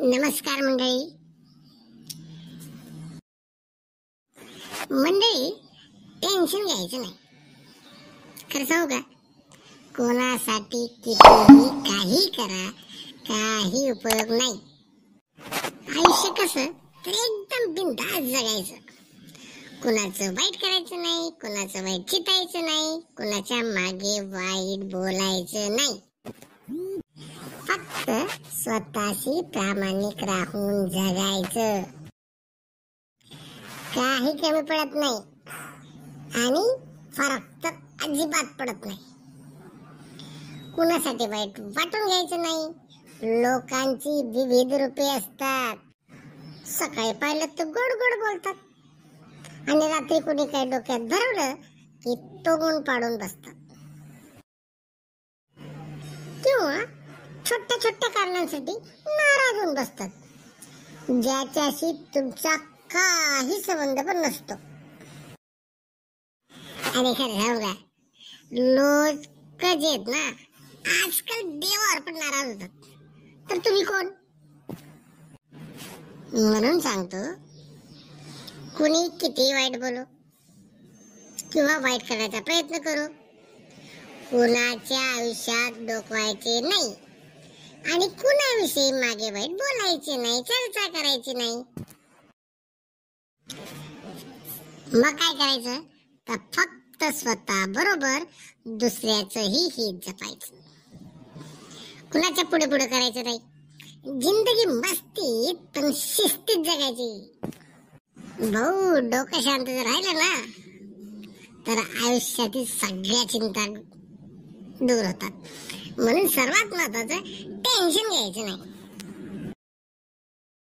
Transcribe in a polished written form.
नमस्कार मंडळी. टेन्शन घ्यायचं नाही. खरं सांगू का, कोणासाठी कितीही काही करा, काही उपयोग नाही. आयुष्य कसं तर एकदम बिनधास्त जगायचं. कुणाचं वाईट करायचं नाही, कुणाचं वाईट चितायचं नाही, कुणाच्या मागे वाईट बोलायचं नाही. फक्त स्वतःशी प्रामाणिक राहून जगायचं. काही कमी पडत नाही आणि फरक तर अजिबात पडत नाही. कुणासाठी वाईट वाटून घ्यायचं नाही. लोकांची विविध रूपे असतात. सकाळी पाहिलं तर गोड गोड बोलतात आणि रात्री कोणी काही डोक्यात भरवलं की तोडून पाडून बसतात. किंवा छोट्या छोट्या कारणांसाठी नाराज होऊन बसतात, ज्याच्याशी तुमचा काही संबंध पण नसतो. आणि खरं सांगू का, लोक जे आहेत ना, आजकाल देवावर पण नाराज होतात. तर तुम्ही कोण? म्हणून सांगतो, कुणी किती वाईट बोलो किंवा वाईट करण्याचा प्रयत्न करू, कुणाच्या आयुष्यात डोकवायचे नाही आणि कुणाविषयी मागे वाईट बोलायचे नाही, चर्चा करायची नाही. मग काय करायचं तर फक्त स्वतः बरोबर दुसऱ्याचंही हित जपायचं. कुणाच्या पुढे पुढे करायचं नाही. जिंदगी मस्तीत पण शिस्तीत जगायची. भाऊ, डोकं शांत जर राहिलं ना तर आयुष्यातील सगळ्या चिंता दूर होतात. म्हणून सर्वात महत्वाचं, टेन्शन घ्यायचं नाही.